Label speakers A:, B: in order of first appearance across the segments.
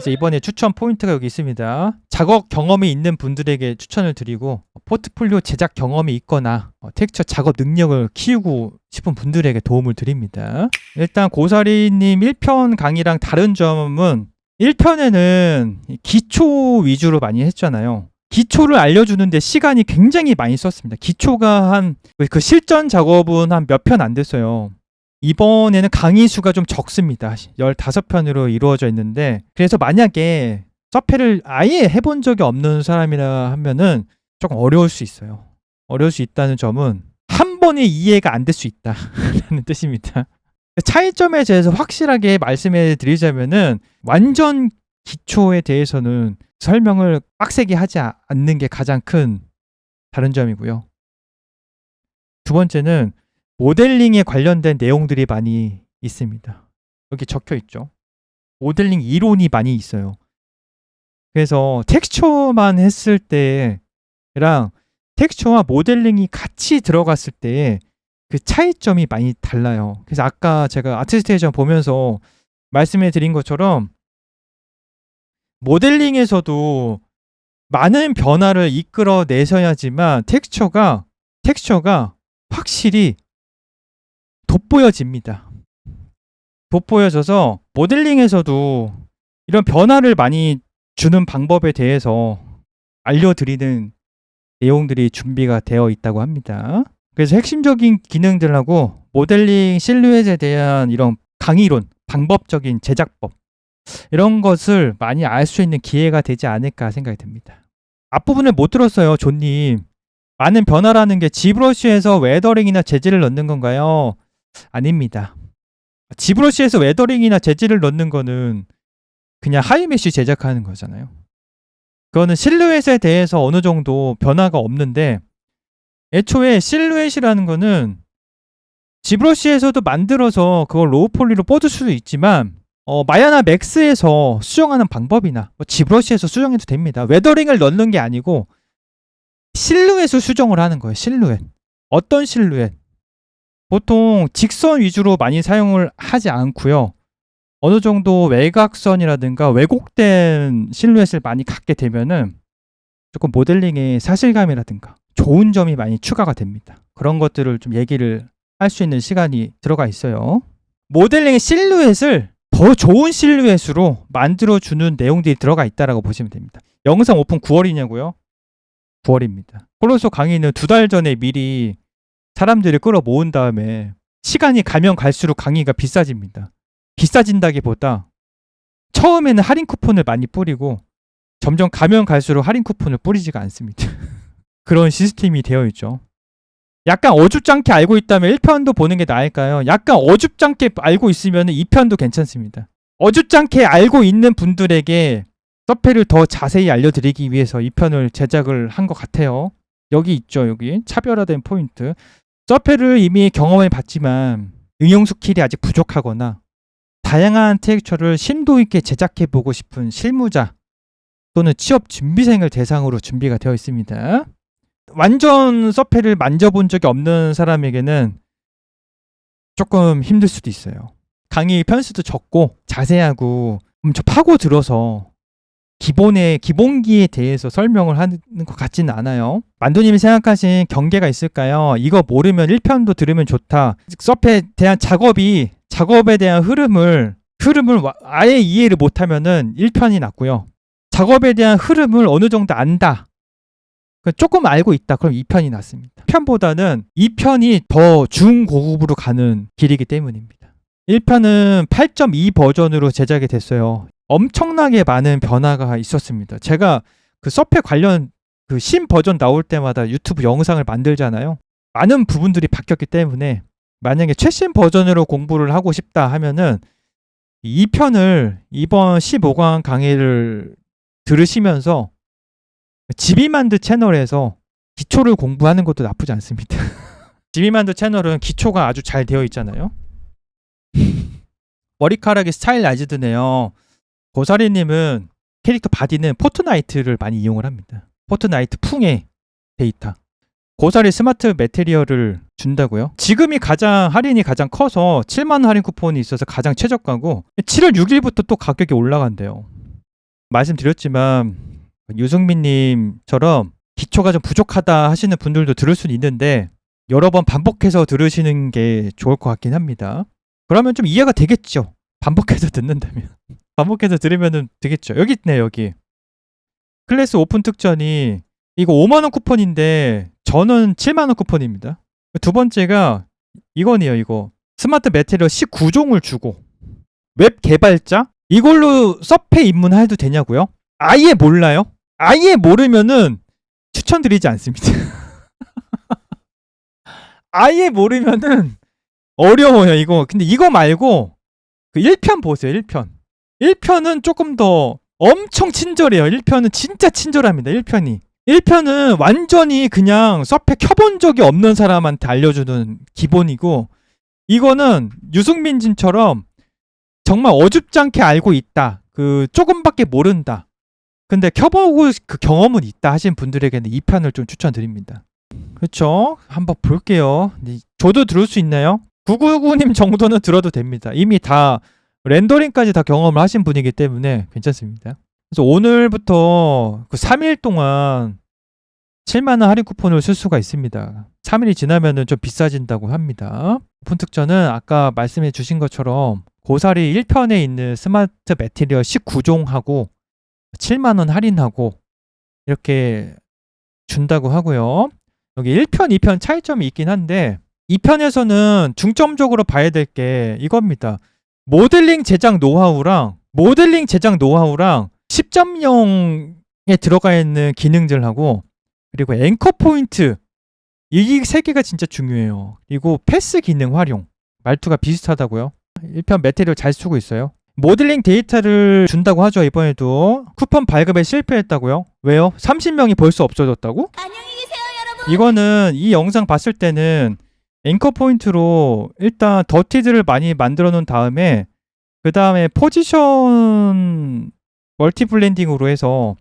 A: 그래서 이번에 추천 포인트가 여기 있습니다. 작업 경험이 있는 분들에게 추천을 드리고 포트폴리오 제작 경험이 있거나 텍스처 작업 능력을 키우고 싶은 분들에게 도움을 드립니다. 일단 고사리님 1편 강의랑 다른 점은 1편에는 기초 위주로 많이 했잖아요. 기초를 알려주는데 시간이 굉장히 많이 썼습니다. 기초가 그 실전 작업은 한 몇 편 안 됐어요. 이번에는 강의 수가 좀 적습니다. 15편으로 이루어져 있는데, 그래서 만약에 서페를 아예 해본 적이 없는 사람이라 하면은 조금 어려울 수 있어요. 어려울 수 있다는 점은 한 번에 이해가 안 될 수 있다는 뜻입니다. 차이점에 대해서 확실하게 말씀해 드리자면은 완전 기초에 대해서는 설명을 빡세게 하지 않는 게 가장 큰 다른 점이고요. 두 번째는 모델링에 관련된 내용들이 많이 있습니다. 여기 적혀 있죠. 모델링 이론이 많이 있어요. 그래서 텍스처만 했을 때랑 텍스처와 모델링이 같이 들어갔을 때 그 차이점이 많이 달라요. 그래서 아까 제가 아트스테이션 보면서 말씀해 드린 것처럼 모델링에서도 많은 변화를 이끌어내셔야지만 텍스처가 확실히 돋보여집니다. 돋보여져서 모델링에서도 이런 변화를 많이 주는 방법에 대해서 알려드리는 내용들이 준비가 되어 있다고 합니다. 그래서 핵심적인 기능들하고 모델링 실루엣에 대한 이런 강의론, 방법적인 제작법 이런 것을 많이 알 수 있는 기회가 되지 않을까 생각이 듭니다. 앞부분을 못 들었어요, 존님. 많은 변화라는 게 지브러쉬에서 웨더링이나 재질을 넣는 건가요? 아닙니다. 지브러쉬에서 웨더링이나 재질을 넣는 거는 그냥 하이메쉬 제작하는 거잖아요. 그거는 실루엣에 대해서 어느 정도 변화가 없는데, 애초에 실루엣이라는 거는 지브러쉬에서도 만들어서 그걸 로우폴리로 뻗을 수도 있지만 마야나 맥스에서 수정하는 방법이나 지브러쉬에서 수정해도 됩니다. 웨더링을 넣는 게 아니고 실루엣을 수정을 하는 거예요. 실루엣. 어떤 실루엣? 보통 직선 위주로 많이 사용을 하지 않고요. 어느 정도 외곽선이라든가 왜곡된 실루엣을 많이 갖게 되면은 조금 모델링의 사실감이라든가 좋은 점이 많이 추가가 됩니다. 그런 것들을 좀 얘기를 할 수 있는 시간이 들어가 있어요. 모델링의 실루엣을 더 좋은 실루엣으로 만들어주는 내용들이 들어가 있다고 보시면 됩니다. 영상 오픈 9월이냐고요? 9월입니다. 콜로소 강의는 2달 전에 미리 사람들을 끌어모은 다음에 시간이 가면 갈수록 강의가 비싸집니다. 비싸진다기보다 처음에는 할인 쿠폰을 많이 뿌리고 점점 가면 갈수록 할인 쿠폰을 뿌리지가 않습니다. 그런 시스템이 되어 있죠. 약간 어줍잖게 알고 있다면 1편도 보는 게 나을까요? 약간 어줍잖게 알고 있으면 2편도 괜찮습니다. 어줍잖게 알고 있는 분들에게 서페를 더 자세히 알려드리기 위해서 2편을 제작을 한 것 같아요. 여기 있죠. 여기 차별화된 포인트. 서페를 이미 경험해 봤지만 응용 스킬이 아직 부족하거나 다양한 텍스처를 심도 있게 제작해 보고 싶은 실무자 또는 취업 준비생을 대상으로 준비가 되어 있습니다. 완전 서페를 만져본 적이 없는 사람에게는 조금 힘들 수도 있어요. 강의 편수도 적고 자세하고 엄청 파고들어서 기본기에 대해서 설명을 하는 것 같지는 않아요. 만두님이 생각하신 경계가 있을까요? 이거 모르면 1편도 들으면 좋다. 서페에 대한 작업에 대한 흐름을 아예 이해를 못하면은 1편이 낫고요. 작업에 대한 흐름을 어느 정도 안다. 조금 알고 있다. 그럼 2편이 낫습니다. 1편보다는 2편이 더 중고급으로 가는 길이기 때문입니다. 1편은 8.2 버전으로 제작이 됐어요. 엄청나게 많은 변화가 있었습니다. 제가 그 서페 관련 그 신 버전 나올 때마다 유튜브 영상을 만들잖아요. 많은 부분들이 바뀌었기 때문에 만약에 최신 버전으로 공부를 하고 싶다 하면은 2편을 이번 15강 강의를 들으시면서 지비만드 채널에서 기초를 공부하는 것도 나쁘지 않습니다. 지비만드 채널은 기초가 아주 잘 되어 있잖아요. 머리카락이 스타일라이즈드네요. 고사리님은 캐릭터 바디는 포트나이트를 많이 이용을 합니다. 포트나이트 풍의 데이터. 고사리 스마트 매테리얼을 준다고요? 지금이 할인이 가장 커서 7만 할인 쿠폰이 있어서 가장 최저가고 7월 6일부터 또 가격이 올라간대요. 말씀드렸지만 유승민님처럼 기초가 좀 부족하다 하시는 분들도 들을 수는 있는데 여러 번 반복해서 들으시는 게 좋을 것 같긴 합니다. 그러면 좀 이해가 되겠죠. 반복해서 듣는다면. 반복해서 들으면 되겠죠. 여기 있네 여기. 클래스 오픈 특전이 이거 5만원 쿠폰인데 저는 7만원 쿠폰입니다. 두 번째가 이거네요. 이거 스마트 매테리얼 19종을 주고 웹 개발자 이걸로 서페 입문해도 되냐고요? 아예 몰라요? 아예 모르면은 추천드리지 않습니다. 아예 모르면은 어려워요 이거. 근데 이거 말고 그 1편 보세요. 1편 1편은 조금 더 엄청 친절해요. 1편은 진짜 친절합니다. 1편은 완전히 그냥 서페 켜본 적이 없는 사람한테 알려주는 기본이고, 이거는 유승민진처럼 정말 어줍지 않게 알고 있다, 그 조금밖에 모른다, 근데 켜보고 그 경험은 있다 하신 분들에게는 이 편을 좀 추천드립니다. 그렇죠? 한번 볼게요. 저도 들을 수 있나요? 999님 정도는 들어도 됩니다. 이미 다 렌더링까지 다 경험을 하신 분이기 때문에 괜찮습니다. 그래서 오늘부터 그 3일 동안 7만원 할인 쿠폰을 쓸 수가 있습니다. 3일이 지나면은 좀 비싸진다고 합니다. 오픈 특전은 아까 말씀해 주신 것처럼 고사리 1편에 있는 스마트 매티리얼 19종하고 7만원 할인하고 이렇게 준다고 하고요. 여기 1편, 2편 차이점이 있긴 한데 2편에서는 중점적으로 봐야 될 게 이겁니다. 모델링 제작 노하우랑 10.0에 들어가 있는 기능들하고, 그리고 앵커 포인트, 이 세 개가 진짜 중요해요. 그리고 패스 기능 활용, 말투가 비슷하다고요. 1편 매테리얼 잘 쓰고 있어요. 모델링 데이터를 준다고 하죠. 이번에도 쿠폰 발급에 실패했다고요. 왜요? 30명이 벌써 없어졌다고?
B: 안녕히 계세요, 여러분.
A: 이거는 이 영상 봤을 때는 앵커 포인트로 일단 더티들을 많이 만들어 놓은 다음에 그 다음에 포지션 멀티 블렌딩으로 해서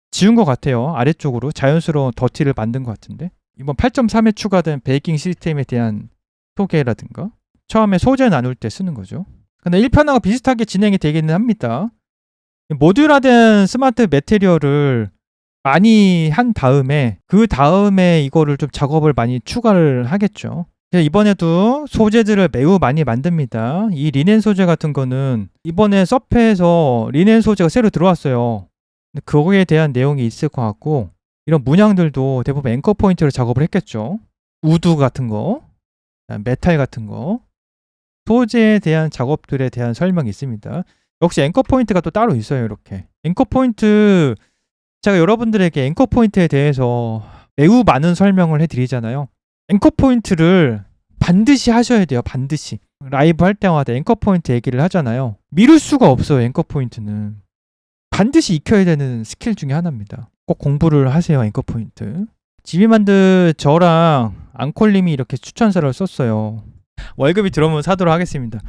A: 지운 것 같아요. 아래쪽으로 자연스러운 더티를 만든 것 같은데, 이번 8.3에 추가된 베이킹 시스템에 대한 소개라든가 처음에 소재 나눌 때 쓰는 거죠. 근데 1편하고 비슷하게 진행이 되기는 합니다. 모듈화된 스마트 매테리얼을 많이 한 다음에 그 다음에 이거를 좀 작업을 많이 추가를 하겠죠. 이번에도 소재들을 매우 많이 만듭니다. 이 리넨 소재 같은 거는 이번에 서페에서 리넨 소재가 새로 들어왔어요. 근데 그거에 대한 내용이 있을 것 같고, 이런 문양들도 대부분 앵커 포인트로 작업을 했겠죠. 우드 같은 거, 메탈 같은 거, 소재에 대한 작업들에 대한 설명이 있습니다. 역시 앵커 포인트가 또 따로 있어요. 이렇게 앵커 포인트, 제가 여러분들에게 앵커 포인트에 대해서 매우 많은 설명을 해드리잖아요. 앵커 포인트를 반드시 하셔야 돼요. 반드시. 라이브 할 때마다 앵커 포인트 얘기를 하잖아요. 미룰 수가 없어요. 앵커 포인트는 반드시 익혀야 되는 스킬 중에 하나입니다. 꼭 공부를 하세요. 앵커 포인트. 지비만드 저랑 앙콜님이 이렇게 추천서를 썼어요. 월급이 들어오면 사도록 하겠습니다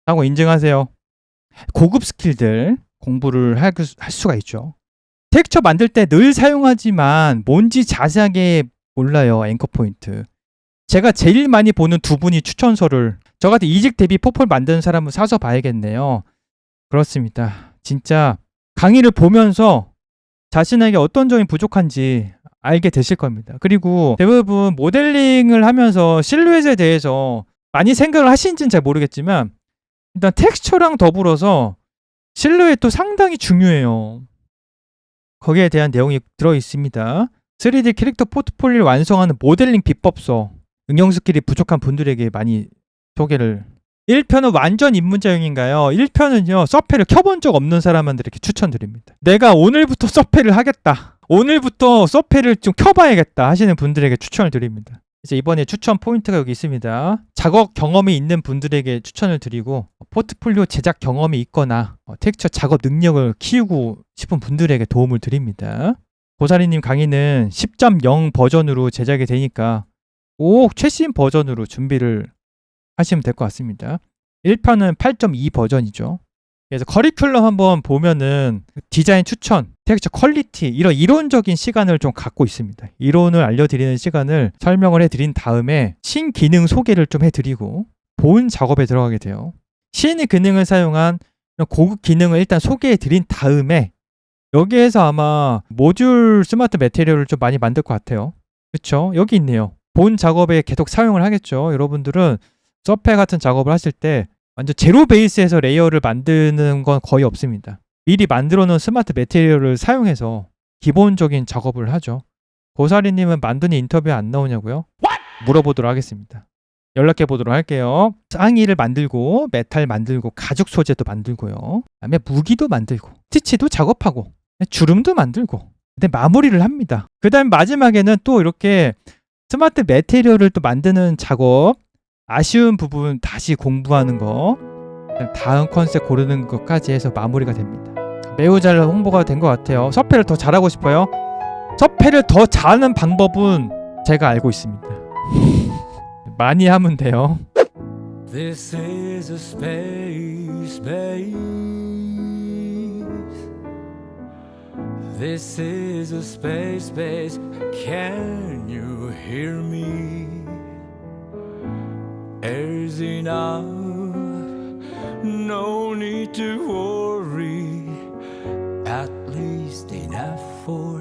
A: 하고 인증하세요. 고급 스킬들 공부를 할 수가 있죠. 텍스처 만들 때 늘 사용하지만 뭔지 자세하게 몰라요. 앵커 포인트. 제가 제일 많이 보는 두 분이 추천서를, 저 같은 이직 대비 포폴 만드는 사람은 사서 봐야겠네요. 그렇습니다. 진짜 강의를 보면서 자신에게 어떤 점이 부족한지 알게 되실 겁니다. 그리고 대부분 모델링을 하면서 실루엣에 대해서 많이 생각을 하시는지는 잘 모르겠지만 일단 텍스처랑 더불어서 실루엣도 상당히 중요해요. 거기에 대한 내용이 들어있습니다. 3D 캐릭터 포트폴리오를 완성하는 모델링 비법서, 응용 스킬이 부족한 분들에게 많이 소개를. 1편은 완전 입문자용인가요? 1편은요, 서페를 켜본 적 없는 사람들에게 추천드립니다. 내가 오늘부터 서페를 하겠다, 오늘부터 서페를 좀 켜봐야겠다 하시는 분들에게 추천을 드립니다. 이제 이번에 추천 포인트가 여기 있습니다. 작업 경험이 있는 분들에게 추천을 드리고, 포트폴리오 제작 경험이 있거나 텍스처 작업 능력을 키우고 싶은 분들에게 도움을 드립니다. 고사리님 강의는 10.0 버전으로 제작이 되니까 꼭 최신 버전으로 준비를 하시면 될 것 같습니다. 1편은 8.2 버전이죠. 그래서 커리큘럼 한번 보면은 디자인 추천, 텍스처 퀄리티, 이런 이론적인 시간을 좀 갖고 있습니다. 이론을 알려드리는 시간을 설명을 해드린 다음에 신기능 소개를 좀 해드리고 본 작업에 들어가게 돼요. 신기능을 사용한 고급 기능을 일단 소개해 드린 다음에 여기에서 아마 모듈 스마트 매테리얼을 좀 많이 만들 것 같아요. 그쵸? 여기 있네요. 본 작업에 계속 사용을 하겠죠. 여러분들은 서페 같은 작업을 하실 때 완전 제로 베이스에서 레이어를 만드는 건 거의 없습니다. 미리 만들어 놓은 스마트 매테리얼을 사용해서 기본적인 작업을 하죠. 고사리님은 만두니 인터뷰 안 나오냐고요? 물어보도록 하겠습니다. 연락해 보도록 할게요. 쌍이를 만들고 메탈 만들고 가죽 소재도 만들고요. 그다음에 무기도 만들고 스티치도 작업하고 주름도 만들고 근데 마무리를 합니다. 그다음 마지막에는 또 이렇게 스마트 매테리얼을 또 만드는 작업, 아쉬운 부분 다시 공부하는 거, 다음 컨셉 고르는 것까지 해서 마무리가 됩니다. 매우 잘 홍보가 된 것 같아요. 서페를 더 잘하고 싶어요? 서페를 더 잘하는 방법은 제가 알고 있습니다. 많이 하면 돼요.
B: This is a space base. This is a space base. Can you hear me? Air's enough. No need to worry. At least enough for